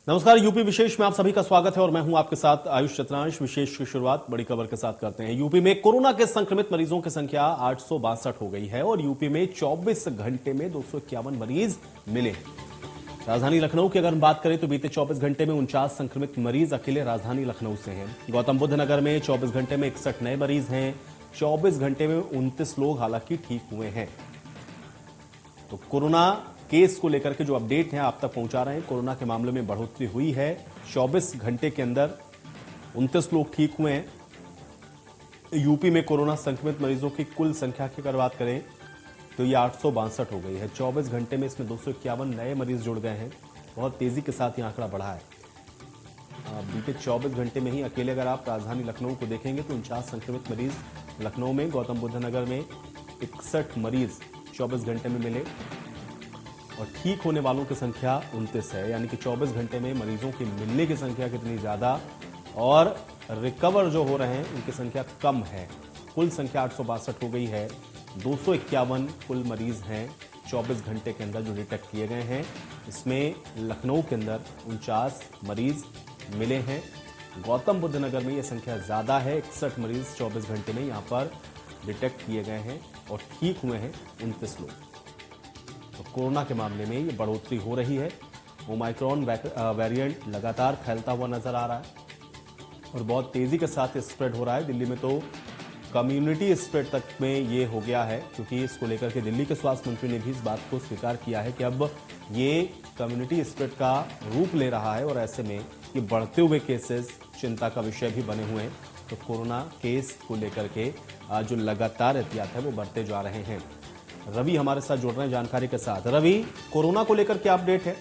नमस्कार। यूपी विशेष में आप सभी का स्वागत है और मैं हूं आपके साथ आयुष चतुरांश। विशेष की शुरुआत बड़ी खबर के साथ करते हैं। यूपी में कोरोना के संक्रमित मरीजों की संख्या 862 हो गई है और यूपी में 24 घंटे में 251 मरीज मिले हैं। राजधानी लखनऊ की अगर हम बात करें तो बीते 24 घंटे में 49 संक्रमित मरीज अकेले राजधानी लखनऊ से हैं। गौतम बुद्ध नगर में 24 घंटे में 61 नए मरीज हैं। 24 घंटे में 29 लोग हालांकि ठीक हुए हैं। तो कोरोना केस को लेकर के जो अपडेट है आप तक पहुंचा रहे हैं। कोरोना के मामले में बढ़ोतरी हुई है। 24 घंटे के अंदर 29 लोग ठीक हुए हैं। यूपी में कोरोना संक्रमित मरीजों की कुल संख्या की अगर बात करें तो ये 862 हो गई है। 24 घंटे में इसमें 251 नए मरीज जुड़ गए हैं। बहुत तेजी के साथ ये आंकड़ा बढ़ा है। बीते 24 घंटे में ही अकेले अगर आप राजधानी लखनऊ को देखेंगे तो 49 संक्रमित मरीज लखनऊ में, गौतम बुद्ध नगर में 61 मरीज 24 घंटे में मिले और ठीक होने वालों की संख्या 29 है। यानी कि 24 घंटे में मरीजों के मिलने की संख्या कितनी ज्यादा और रिकवर जो हो रहे हैं उनकी संख्या कम है। कुल संख्या 862 हो गई है। 251 कुल मरीज हैं 24 घंटे के अंदर जो डिटेक्ट किए गए हैं। इसमें लखनऊ के अंदर 49 मरीज मिले हैं। गौतम बुद्ध नगर में यह संख्या ज्यादा है। 61 मरीज 24 घंटे में यहां पर डिटेक्ट किए गए हैं और ठीक हुए हैं 29 लोग। तो कोरोना के मामले में ये बढ़ोतरी हो रही है। ओमाइक्रॉन वेरिएंट लगातार फैलता हुआ नजर आ रहा है और बहुत तेजी के साथ स्प्रेड हो रहा है। दिल्ली में तो कम्युनिटी स्प्रेड तक में ये हो गया है, क्योंकि इसको लेकर के दिल्ली के स्वास्थ्य मंत्री ने भी इस बात को स्वीकार किया है कि अब ये कम्युनिटी स्प्रेड का रूप ले रहा है और ऐसे में ये बढ़ते हुए केसेस चिंता का विषय भी बने हुए हैं। तो कोरोना केस को लेकर के जो लगातार एहतियात है वो बढ़ते जा रहे हैं। रवि हमारे साथ जुड़ रहे हैं जानकारी के साथ। रवि, कोरोना को लेकर क्या अपडेट है?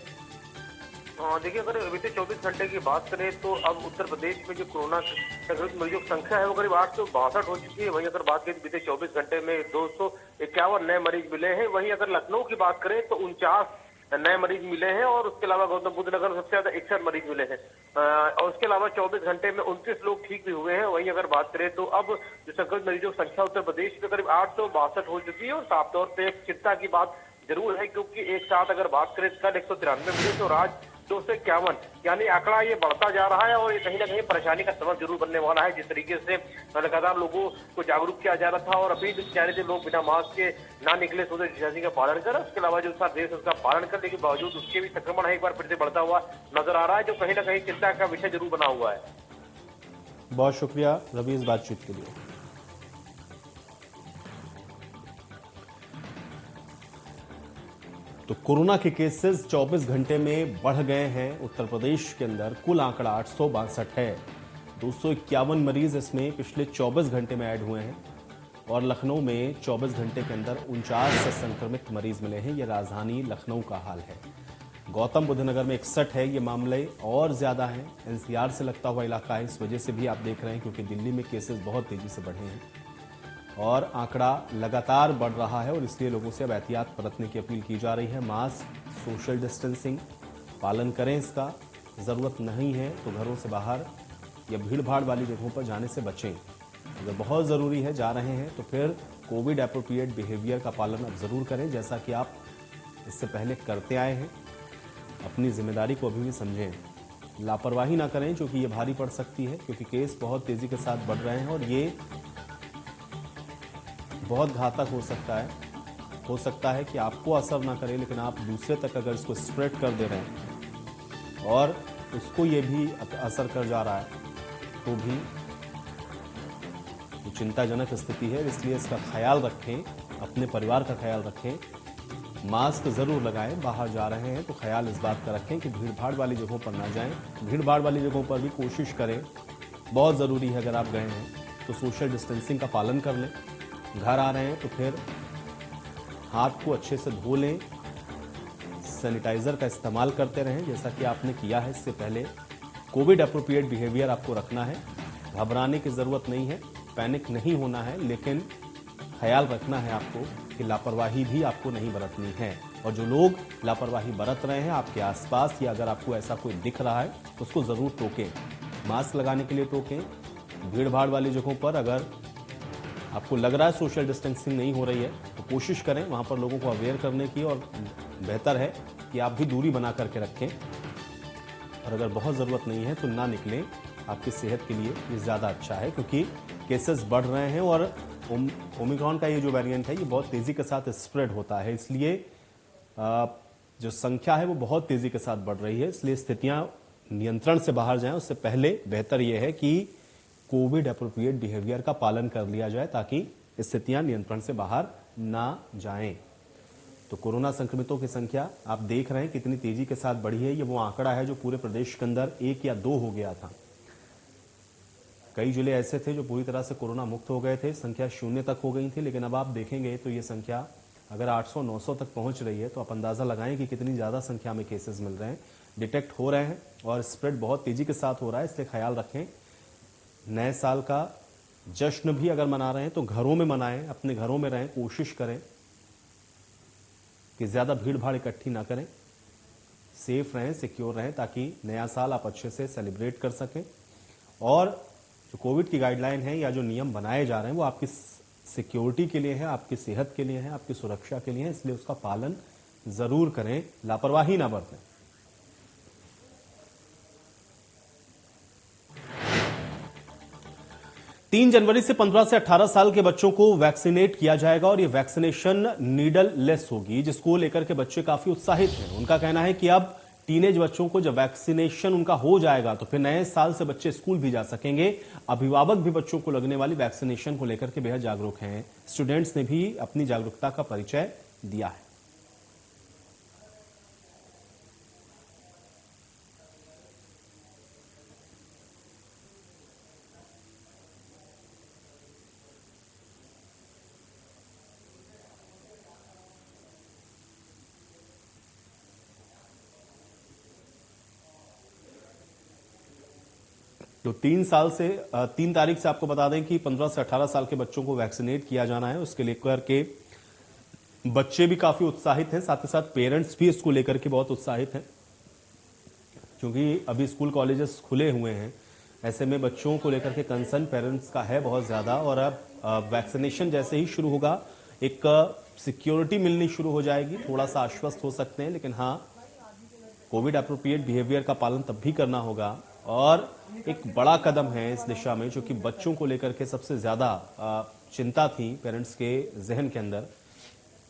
देखिए, अगर बीते 24 घंटे की बात करें तो अब उत्तर प्रदेश में जो कोरोना संक्रमित मरीजों की संख्या है वो करीब 862 हो चुकी है। वहीं अगर बात करें बीते 24 घंटे में 251 नए मरीज मिले हैं। वहीं अगर लखनऊ की बात करें तो 49 नए मरीज मिले हैं और उसके अलावा गौतम बुद्ध नगर में सबसे ज्यादा 61 मरीज मिले हैं। और उसके अलावा 24 घंटे में 29 लोग ठीक भी हुए हैं। वहीं अगर बात करें तो अब जो संक्रमित मरीजों की संख्या उत्तर प्रदेश में करीब 862 हो चुकी है और साफ तौर पर एक चिंता की बात जरूर है, क्योंकि एक साथ अगर बात करें कल 193 मिले तो आज 251, यानी आंकड़ा ये बढ़ता जा रहा है और ये कहीं ना कहीं परेशानी का सबब जरूर बनने वाला है। जिस तरीके से लगातार लोगों को जागरूक किया जा रहा था और अपील की जा रही थी लोग बिना मास्क के ना निकले, सोशल डिस्टेंसिंग का पालन करें, उसके अलावा जो उसका देश उसका पालन कर, लेकिन बावजूद उसके भी संक्रमण है एक बार फिर से बढ़ता हुआ नजर आ रहा है, जो कहीं ना कहीं चिंता का विषय जरूर बना हुआ है। बहुत शुक्रिया रवि इस बातचीत के लिए। तो कोरोना के केसेस 24 घंटे में बढ़ गए हैं। उत्तर प्रदेश के अंदर कुल आंकड़ा 862 है। 251 मरीज इसमें पिछले 24 घंटे में ऐड हुए हैं और लखनऊ में 24 घंटे के अंदर 49 संक्रमित मरीज मिले हैं। यह राजधानी लखनऊ का हाल है। गौतम बुद्ध नगर में 61 है। ये मामले और ज्यादा हैं। एनसीआर से लगता हुआ इलाका है, इस वजह से भी आप देख रहे हैं, क्योंकि दिल्ली में केसेस बहुत तेजी से बढ़े हैं और आंकड़ा लगातार बढ़ रहा है और इसलिए लोगों से अब एहतियात बरतने की अपील की जा रही है। मास्क, सोशल डिस्टेंसिंग पालन करें। इसका जरूरत नहीं है तो घरों से बाहर या भीड़ भाड़ वाली जगहों पर जाने से बचें। अगर बहुत जरूरी है जा रहे हैं तो फिर कोविड एप्रोप्रिएट बिहेवियर का पालन अब जरूर करें, जैसा कि आप इससे पहले करते आए हैं। अपनी जिम्मेदारी को अभी भी समझें, लापरवाही ना करें, क्योंकि ये भारी पड़ सकती है, क्योंकि केस बहुत तेजी के साथ बढ़ रहे हैं और ये बहुत घातक हो सकता है कि आपको असर ना करे, लेकिन आप दूसरे तक अगर इसको स्प्रेड कर दे रहे हैं और उसको ये भी असर कर जा रहा है तो भी तो चिंताजनक स्थिति है। इसलिए इसका ख्याल रखें, अपने परिवार का ख्याल रखें, मास्क जरूर लगाएं। बाहर जा रहे हैं तो ख्याल इस बात का रखें कि भीड़ भाड़ वाली जगहों पर ना जाएं। भीड़ भाड़ वाली जगहों पर भी कोशिश करें, बहुत ज़रूरी है अगर आप गए हैं तो सोशल डिस्टेंसिंग का पालन कर लें। घर आ रहे हैं तो फिर हाथ को अच्छे से धो लें, सैनिटाइजर का इस्तेमाल करते रहें जैसा कि आपने किया है इससे पहले। कोविड एप्रोप्रिएट बिहेवियर आपको रखना है। घबराने की ज़रूरत नहीं है, पैनिक नहीं होना है, लेकिन ख्याल रखना है आपको कि लापरवाही भी आपको नहीं बरतनी है। और जो लोग लापरवाही बरत रहे हैं आपके आसपास या अगर आपको ऐसा कोई दिख रहा है तो उसको ज़रूर टोकें। मास्क लगाने के लिए टोकें। भीड़ भाड़ वाली जगहों पर अगर आपको लग रहा है सोशल डिस्टेंसिंग नहीं हो रही है तो कोशिश करें वहां पर लोगों को अवेयर करने की, और बेहतर है कि आप भी दूरी बना करके रखें। और अगर बहुत ज़रूरत नहीं है तो ना निकलें। आपकी सेहत के लिए ये ज़्यादा अच्छा है, क्योंकि केसेस बढ़ रहे हैं और ओमिक्रॉन का ये जो वेरिएंट है ये बहुत तेज़ी के साथ स्प्रेड होता है, इसलिए जो संख्या है वो बहुत तेज़ी के साथ बढ़ रही है। इसलिए स्थितियां नियंत्रण से बाहर जाएं उससे पहले बेहतर यह है कि कोविड अप्रोप्रिएट बिहेवियर का पालन कर लिया जाए, ताकि स्थितियां नियंत्रण से बाहर ना जाएं। तो कोरोना संक्रमितों की संख्या आप देख रहे हैं कितनी तेजी के साथ बढ़ी है। ये वो आंकड़ा है जो पूरे प्रदेश के अंदर 1 या 2 हो गया था। कई जिले ऐसे थे जो पूरी तरह से कोरोना मुक्त हो गए थे, संख्या 0 तक हो गई थी, लेकिन अब आप देखेंगे तो ये संख्या अगर 800-900 तक पहुंच रही है तो आप अंदाजा लगाएं कि कितनी ज्यादा संख्या में केसेस मिल रहे हैं, डिटेक्ट हो रहे हैं और स्प्रेड बहुत तेजी के साथ हो रहा है। इसलिए ख्याल रखें, नए साल का जश्न भी अगर मना रहे हैं तो घरों में मनाएं, अपने घरों में रहें, कोशिश करें कि ज्यादा भीड़ भाड़ इकट्ठी ना करें, सेफ रहें, सिक्योर रहें, ताकि नया साल आप अच्छे से सेलिब्रेट कर सकें। और जो कोविड की गाइडलाइन है या जो नियम बनाए जा रहे हैं वो आपकी सिक्योरिटी के लिए है, आपकी सेहत के लिए है, आपकी सुरक्षा के लिए है, इसलिए उसका पालन जरूर करें, लापरवाही ना बरतें। तीन जनवरी से 15 से 18 साल के बच्चों को वैक्सीनेट किया जाएगा और ये वैक्सीनेशन नीडल लेस होगी, जिसको लेकर के बच्चे काफी उत्साहित हैं। उनका कहना है कि अब टीनेज बच्चों को जब वैक्सीनेशन उनका हो जाएगा तो फिर नए साल से बच्चे स्कूल भी जा सकेंगे। अभिभावक भी बच्चों को लगने वाली वैक्सीनेशन को लेकर के बेहद जागरूक हैं। स्टूडेंट्स ने भी अपनी जागरूकता का परिचय दिया है। तो 3 तारीख से आपको बता दें कि 15 से 18 साल के बच्चों को वैक्सीनेट किया जाना है। उसके लेकर के बच्चे भी काफी उत्साहित हैं, साथ ही साथ पेरेंट्स भी इसको लेकर के बहुत उत्साहित हैं, क्योंकि अभी स्कूल कॉलेजेस खुले हुए हैं। ऐसे में बच्चों को लेकर के कंसर्न पेरेंट्स का है बहुत ज्यादा। और अब वैक्सीनेशन जैसे ही शुरू होगा एक सिक्योरिटी मिलनी शुरू हो जाएगी, थोड़ा सा आश्वस्त हो सकते हैं, लेकिन हाँ, कोविड अप्रोप्रिएट बिहेवियर का पालन तब भी करना होगा। और एक बड़ा कदम है इस दिशा में, जो कि बच्चों को लेकर के सबसे ज्यादा चिंता थी पेरेंट्स के जहन के अंदर,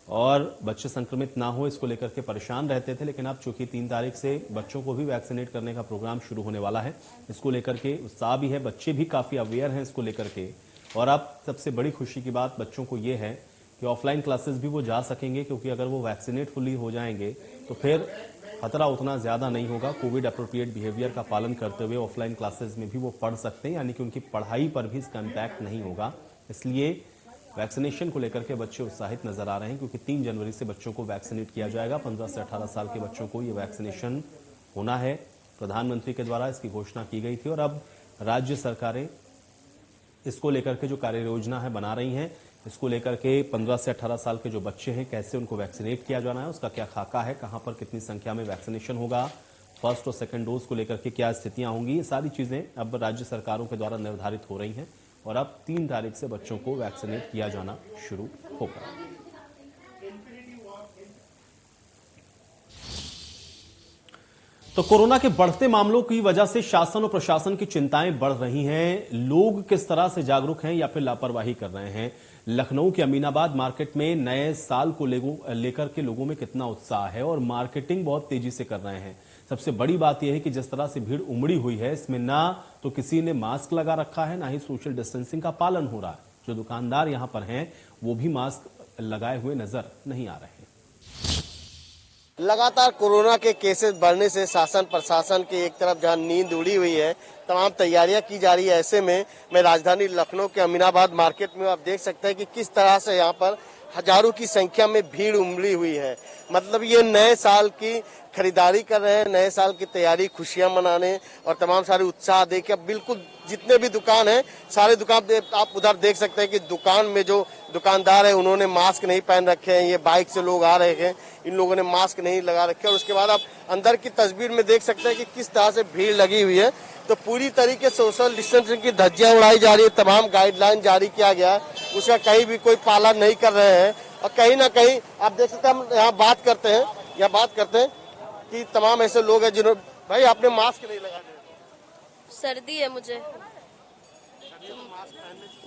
और बच्चे संक्रमित ना हो इसको लेकर के परेशान रहते थे। लेकिन अब चूंकि 3 तारीख से बच्चों को भी वैक्सीनेट करने का प्रोग्राम शुरू होने वाला है, इसको लेकर के उत्साह भी है, बच्चे भी काफी अवेयर हैं इसको लेकर के। और अब सबसे बड़ी खुशी की बात बच्चों को ये है कि ऑफलाइन क्लासेस भी वो जा सकेंगे, क्योंकि अगर वो वैक्सीनेट फुली हो जाएंगे तो फिर खतरा उतना ज्यादा नहीं होगा। कोविड अप्रोप्रिएट बिहेवियर का पालन करते हुए ऑफलाइन क्लासेस में भी वो पढ़ सकते हैं, यानी कि उनकी पढ़ाई पर भी इसका इम्पैक्ट नहीं होगा। इसलिए वैक्सीनेशन को लेकर के बच्चे उत्साहित नजर आ रहे हैं, क्योंकि 3 जनवरी से बच्चों को वैक्सीनेट किया जाएगा। 15 से 18 साल के बच्चों को ये वैक्सीनेशन होना है। प्रधानमंत्री के द्वारा इसकी घोषणा की गई थी और अब राज्य सरकारें इसको लेकर के जो कार्य योजना है बना रही हैं। इसको लेकर के 15 से 18 साल के जो बच्चे हैं, कैसे उनको वैक्सीनेट किया जाना है, उसका क्या खाका है, कहां पर कितनी संख्या में वैक्सीनेशन होगा, फर्स्ट और सेकंड डोज को लेकर के क्या स्थितियां होंगी, ये सारी चीजें अब राज्य सरकारों के द्वारा निर्धारित हो रही हैं। और अब 3 तारीख से बच्चों को वैक्सीनेट किया जाना शुरू होगा। तो कोरोना के बढ़ते मामलों की वजह से शासन और प्रशासन की चिंताएं बढ़ रही हैं। लोग किस तरह से जागरूक हैं या फिर लापरवाही कर रहे हैं। लखनऊ के अमीनाबाद मार्केट में नए साल को लेकर के लोगों में कितना उत्साह है और मार्केटिंग बहुत तेजी से कर रहे हैं। सबसे बड़ी बात यह है कि जिस तरह से भीड़ उमड़ी हुई है, इसमें ना तो किसी ने मास्क लगा रखा है, ना ही सोशल डिस्टेंसिंग का पालन हो रहा है। जो दुकानदार यहां पर हैं वो भी मास्क लगाए हुए नजर नहीं आ रहे हैं। लगातार कोरोना के केसेस बढ़ने से शासन प्रशासन की एक तरफ जहां नींद उड़ी हुई है, तमाम तैयारियां की जा रही है। ऐसे में मैं राजधानी लखनऊ के अमीनाबाद मार्केट में आप देख सकते हैं कि किस तरह से यहां पर हजारों की संख्या में भीड़ उमड़ी हुई है। मतलब ये नए साल की खरीदारी कर रहे हैं, नए साल की तैयारी, खुशियां मनाने और तमाम सारे उत्साह देखे। बिल्कुल जितने भी दुकान हैं, सारे दुकान आप उधर देख सकते हैं कि दुकान में जो दुकानदार है उन्होंने मास्क नहीं पहन रखे हैं। ये बाइक से लोग आ रहे हैं, इन लोगों ने मास्क नहीं लगा रखे। और उसके बाद आप अंदर की तस्वीर में देख सकते हैं कि किस तरह से भीड़ लगी हुई है। तो पूरी तरीके से सोशल डिस्टेंसिंग की धज्जियां उड़ाई जा रही है, तमाम गाइडलाइन जारी किया गया है, उसका कहीं भी कोई पालन नहीं कर रहे हैं। और कहीं ना कहीं आप देख सकते हैं, हम यहाँ बात करते हैं कि तमाम ऐसे लोग हैं जिन्होंने भाई आपने मास्क नहीं लगा दिया। सर्दी है मुझे,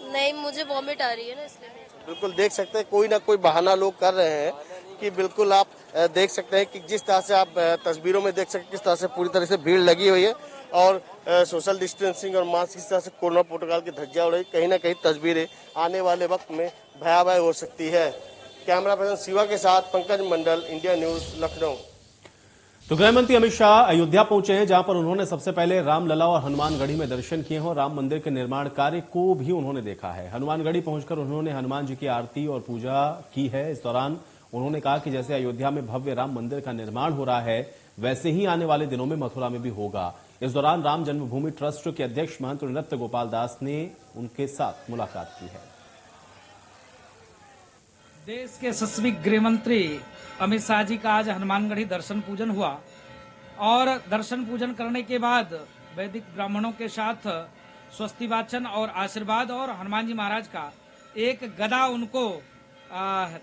नहीं मुझे वॉमिट आ रही है ना इसलिए। बिल्कुल देख सकते हैं कोई ना कोई बहाना लोग कर रहे हैं कि बिल्कुल आप देख सकते हैं कि जिस तरह से आप तस्वीरों में देख सकते हैं किस तरह से पूरी तरह से भीड़ लगी हुई है और सोशल डिस्टेंसिंग और मास्क किस तरह से कोरोना प्रोटोकॉल की धज्जियां उड़ रही, कहीं ना कहीं तस्वीरें आने वाले वक्त में भयावह हो सकती है। कैमरा पर्सन शिवा के साथ पंकज मंडल, इंडिया न्यूज, लखनऊ। तो गृह मंत्री अमित शाह अयोध्या पहुंचे हैं, जहां पर उन्होंने सबसे पहले रामलला और हनुमानगढ़ी में दर्शन किए हैं और राम मंदिर के निर्माण कार्य को भी उन्होंने देखा है। हनुमानगढ़ी पहुंचकर उन्होंने हनुमान जी की आरती और पूजा की है। इस दौरान उन्होंने कहा कि जैसे अयोध्या में भव्य राम मंदिर का निर्माण हो रहा है, वैसे ही आने वाले दिनों में मथुरा में भी होगा। इस दौरान राम जन्मभूमि ट्रस्ट के अध्यक्ष महंत नृत्य गोपाल दास ने उनके साथ मुलाकात की है। देश के यशस्वी गृह मंत्री अमित शाह जी का आज हनुमानगढ़ी दर्शन पूजन हुआ और दर्शन पूजन करने के बाद वैदिक ब्राह्मणों के साथ स्वस्ति वाचन और आशीर्वाद और हनुमान जी महाराज का एक गदा उनको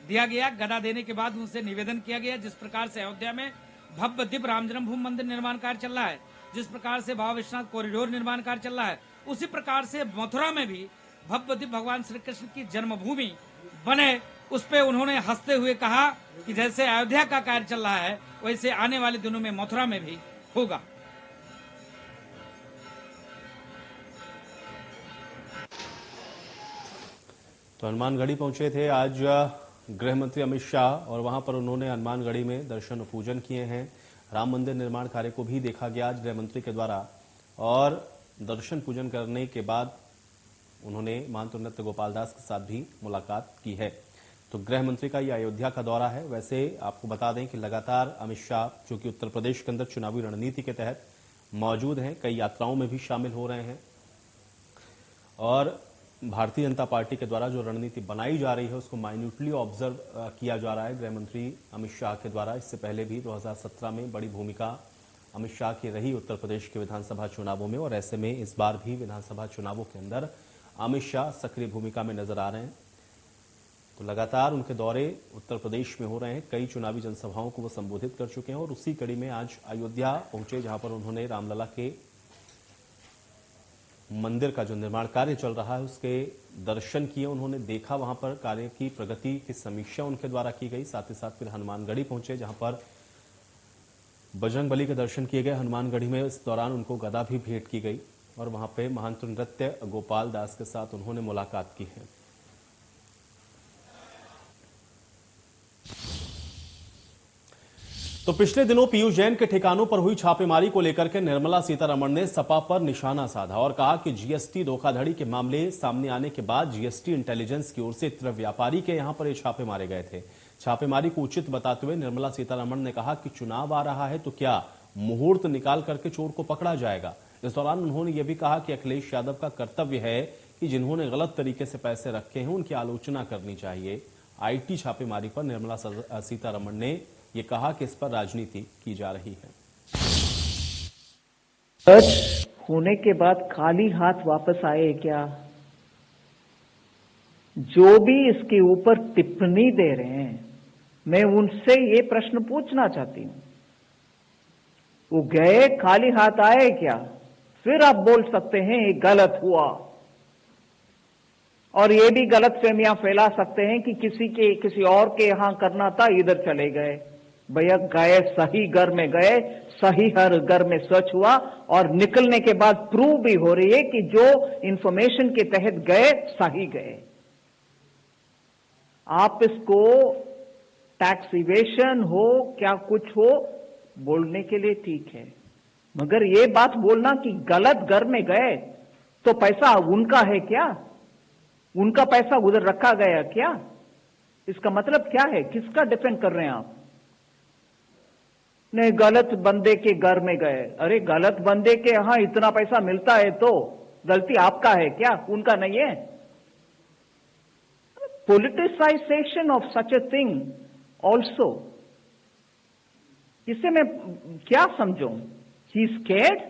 दिया गया। गदा देने के बाद उनसे निवेदन किया गया, जिस प्रकार से अयोध्या में भव्य दिव्य राम जन्मभूमि मंदिर निर्माण कार्य चल रहा है, जिस प्रकार से बाबा विश्वनाथ कॉरिडोर निर्माण कार्य चल रहा है, उसी प्रकार से मथुरा में भी भव्य दिव्य भगवान श्री कृष्ण की जन्मभूमि बने। उस पे उन्होंने हंसते हुए कहा कि जैसे अयोध्या का कार्य चल रहा है, वैसे आने वाले दिनों में मथुरा में भी होगा। तो हनुमानगढ़ी पहुंचे थे आज गृह मंत्री अमित शाह और वहां पर उन्होंने हनुमानगढ़ी में दर्शन और पूजन किए हैं। राम मंदिर निर्माण कार्य को भी देखा गया आज गृह मंत्री के द्वारा और दर्शन पूजन करने के बाद उन्होंने महंत नृत्य गोपाल दास के साथ भी मुलाकात की है। तो गृह मंत्री का यह अयोध्या का दौरा है। वैसे आपको बता दें कि लगातार अमित शाह जो कि उत्तर प्रदेश के अंदर चुनावी रणनीति के तहत मौजूद हैं, कई यात्राओं में भी शामिल हो रहे हैं और भारतीय जनता पार्टी के द्वारा जो रणनीति बनाई जा रही है उसको माइन्यूटली ऑब्जर्व किया जा रहा है गृह मंत्री अमित शाह के द्वारा। इससे पहले भी 2017 में बड़ी भूमिका अमित शाह की रही उत्तर प्रदेश के विधानसभा चुनावों में और ऐसे में इस बार भी विधानसभा चुनावों के अंदर अमित शाह सक्रिय भूमिका में नजर आ रहे हैं। तो लगातार उनके दौरे उत्तर प्रदेश में हो रहे हैं, कई चुनावी जनसभाओं को वो संबोधित कर चुके हैं और उसी कड़ी में आज अयोध्या पहुंचे, जहां पर उन्होंने रामलला के मंदिर का जो निर्माण कार्य चल रहा है उसके दर्शन किए। उन्होंने देखा वहां पर कार्य की प्रगति की समीक्षा उनके द्वारा की गई। साथ ही साथ फिर हनुमानगढ़ी पहुंचे, जहां पर बजरंगबली के दर्शन किए गए। हनुमानगढ़ी में इस दौरान उनको गदा भी भेंट की गई और वहां पे महंत नृत्य गोपाल दास के साथ उन्होंने मुलाकात की है। तो पिछले दिनों पीयूष जैन के ठिकानों पर हुई छापेमारी को लेकर के निर्मला सीतारमण ने सपा पर निशाना साधा और कहा कि जीएसटी धोखाधड़ी के मामले सामने आने के बाद जीएसटी इंटेलिजेंस की ओर से इत्र व्यापारी के यहां पर ये छापे मारे गए थे। छापेमारी को उचित बताते हुए निर्मला सीतारमण ने कहा कि चुनाव आ रहा है तो क्या मुहूर्त निकाल करके चोर को पकड़ा जाएगा। इस दौरान उन्होंने यह भी कहा कि अखिलेश यादव का कर्तव्य है कि जिन्होंने गलत तरीके से पैसे रखे हैं उनकी आलोचना करनी चाहिए। आईटी छापेमारी पर निर्मला सीतारमण ने ये कहा कि इस पर राजनीति की जा रही है। सर्च होने के बाद खाली हाथ वापस आए क्या? जो भी इसके ऊपर टिप्पणी दे रहे हैं, मैं उनसे ये प्रश्न पूछना चाहती हूं, वो गए खाली हाथ आए क्या? फिर आप बोल सकते हैं ये गलत हुआ और ये भी गलतफहमियां फैला सकते हैं कि किसी और के यहां करना था, इधर चले गए। भैया गए सही घर में गए, सही हर घर में सर्च हुआ और निकलने के बाद प्रूव भी हो रही है कि जो इंफॉर्मेशन के तहत गए सही गए। आप इसको टैक्स इवेशन हो क्या कुछ हो बोलने के लिए ठीक है, मगर ये बात बोलना कि गलत घर में गए तो पैसा उनका है क्या? उनका पैसा उधर रखा गया क्या? इसका मतलब क्या है? किसका डिफेंड कर रहे हैं आप? नहीं, गलत बंदे के घर में गए। अरे गलत बंदे के यहां इतना पैसा मिलता है तो गलती आपका है क्या? उनका नहीं है। Politicisation of such a thing also, इससे मैं क्या समझूं? He scared?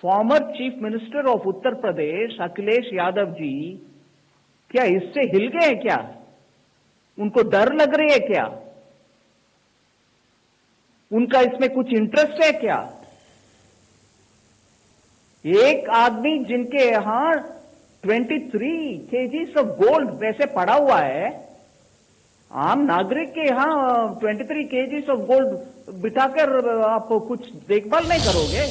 Former chief minister of Uttar Pradesh Akhilesh Yadav ji क्या इससे हिल गए क्या? उनको डर लग रही है क्या? उनका इसमें कुछ इंटरेस्ट है क्या? एक आदमी जिनके यहां 23 केजीज ऑफ गोल्ड वैसे पड़ा हुआ है, आम नागरिक के यहां 23 केजीज ऑफ गोल्ड बिठाकर आप कुछ देखभाल नहीं करोगे?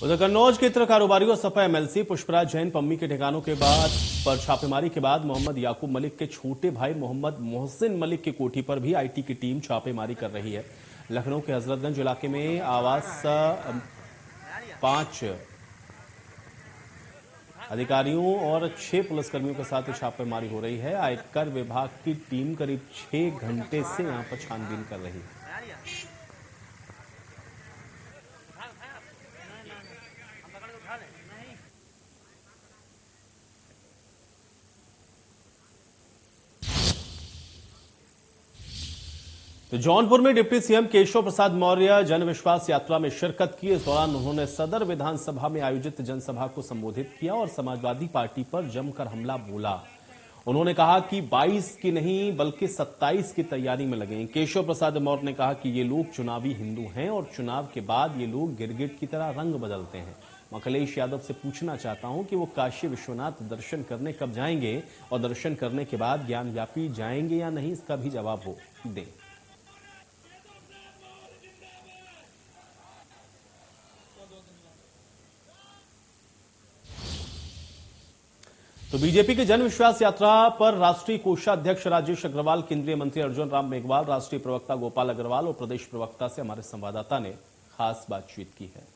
उधर कन्नौज के इत्र कारोबारी और सपा एमएलसी पुष्पराज जैन पम्मी के ठिकानों के बाद पर छापेमारी के बाद मोहम्मद याकूब मलिक के छोटे भाई मोहम्मद मोहसिन मलिक की कोठी पर भी आईटी की टीम छापेमारी कर रही है। लखनऊ के हजरतगंज इलाके में आवास 5 अधिकारियों और 6 पुलिसकर्मियों के साथ छापेमारी हो रही है। आयकर विभाग की टीम करीब 6 घंटे से यहां पर छानबीन कर रही है। तो जौनपुर में डिप्टी सीएम केशव प्रसाद मौर्य जन विश्वास यात्रा में शिरकत की। इस दौरान उन्होंने सदर विधानसभा में आयोजित जनसभा को संबोधित किया और समाजवादी पार्टी पर जमकर हमला बोला। उन्होंने कहा कि 22 की नहीं बल्कि 27 की तैयारी में लगे। केशव प्रसाद मौर्य ने कहा कि ये लोग चुनावी हिंदू हैं और चुनाव के बाद ये लोग गिरगिट की तरह रंग बदलते हैं। मैं अखिलेश यादव से पूछना चाहता हूं कि वो काशी विश्वनाथ दर्शन करने कब जाएंगे और दर्शन करने के बाद ज्ञानव्यापी जाएंगे या नहीं, इसका भी जवाब वो दें। तो बीजेपी की जन विश्वास यात्रा पर राष्ट्रीय कोषाध्यक्ष राजेश अग्रवाल, केंद्रीय मंत्री अर्जुन राम मेघवाल, राष्ट्रीय प्रवक्ता गोपाल अग्रवाल और प्रदेश प्रवक्ता से हमारे संवाददाता ने खास बातचीत की है।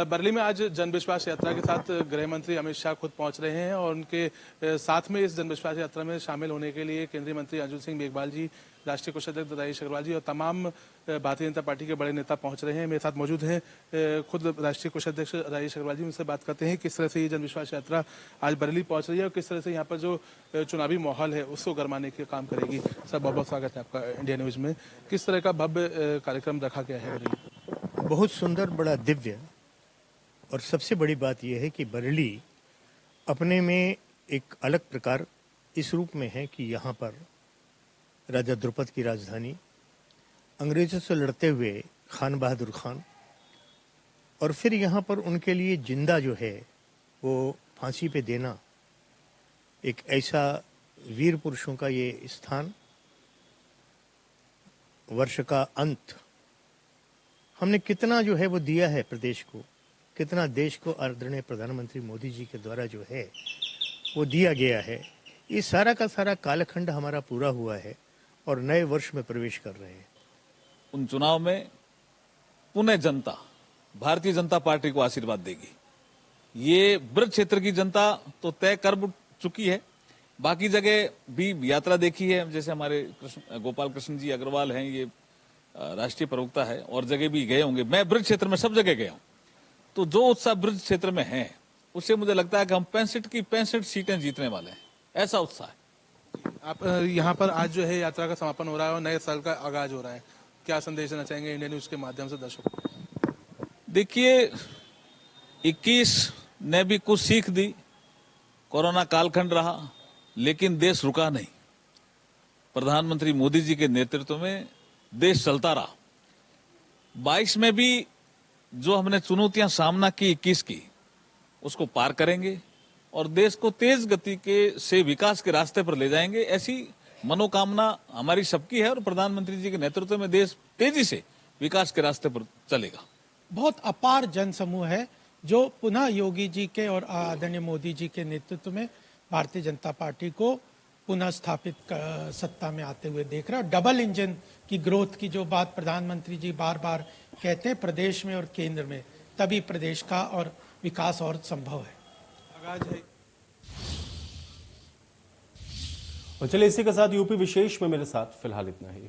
बरेली में आज जन विश्वास यात्रा के साथ गृह मंत्री अमित शाह खुद पहुंच रहे हैं और उनके साथ में इस जन विश्वास यात्रा में शामिल होने के लिए केंद्रीय मंत्री अर्जुन सिंह मेघवाल जी, राष्ट्रीय कोषाध्यक्ष राजेश अग्रवाल जी और तमाम भारतीय जनता पार्टी के बड़े नेता पहुंच रहे हैं। मेरे साथ मौजूद हैं खुद राष्ट्रीय कोषाध्यक्ष राजेश अग्रवाल जी। उनसे बात करते हैं किस तरह से ये जन विश्वास यात्रा आज बरेली पहुंच रही है और किस तरह से यहाँ पर जो चुनावी माहौल है उसको गरमाने के काम करेगी। सर, बहुत बहुत स्वागत है आपका इंडिया न्यूज में। किस तरह का भव्य कार्यक्रम रखा गया है बरेली? बहुत सुंदर, बड़ा दिव्य, और सबसे बड़ी बात यह है कि बरेली अपने में एक अलग प्रकार इस रूप में है कि यहाँ पर राजा द्रुपद की राजधानी, अंग्रेजों से लड़ते हुए खान बहादुर खान, और फिर यहाँ पर उनके लिए जिंदा जो है वो फांसी पे देना, एक ऐसा वीर पुरुषों का ये स्थान, वर्ष का अंत, हमने कितना जो है वो दिया है प्रदेश को, कितना देश को आदरणीय प्रधानमंत्री मोदी जी के द्वारा जो है वो दिया गया है। ये सारा का सारा कालखंड हमारा पूरा हुआ है और नए वर्ष में प्रवेश कर रहे हैं। उन चुनाव में पुनः जनता भारतीय जनता पार्टी को आशीर्वाद देगी। ये ब्रज क्षेत्र की जनता तो तय कर चुकी है, बाकी जगह भी यात्रा देखी है। जैसे हमारे गोपाल कृष्ण जी अग्रवाल हैं, ये राष्ट्रीय प्रवक्ता है, और जगह भी गए होंगे। मैं ब्रज क्षेत्र में सब जगह गया हूं, तो जो उत्साह ब्रज क्षेत्र में है उससे मुझे लगता है कि हम 65 की 65 सीटें जीतने वाले हैं, ऐसा उत्साह है। आप यहाँ पर आज जो है यात्रा का समापन हो रहा है और नए साल का आगाज हो रहा है, क्या संदेश देना चाहेंगे इंडिया न्यूज के माध्यम से दर्शकों को? देखिए, 21 ने भी कुछ सीख दी। कोरोना कालखंड रहा लेकिन देश रुका नहीं। प्रधानमंत्री मोदी जी के नेतृत्व में देश चलता रहा। 22 में भी जो हमने चुनौतियां सामना की 21 की, उसको पार करेंगे और देश को तेज गति के से विकास के रास्ते पर ले जाएंगे। ऐसी मनोकामना हमारी सबकी है और प्रधानमंत्री जी के नेतृत्व में देश तेजी से विकास के रास्ते पर चलेगा। बहुत अपार जन समूह है जो पुनः योगी जी के और आदरणीय मोदी जी के नेतृत्व में भारतीय जनता पार्टी को पुनः स्थापित सत्ता में आते हुए देख रहा है। डबल इंजन की ग्रोथ की जो बात प्रधानमंत्री जी बार बार कहते हैं, प्रदेश में और केंद्र में, तभी प्रदेश का और विकास और संभव है। और चलिए इसी के साथ यूपी विशेष में मेरे साथ फिलहाल इतना ही।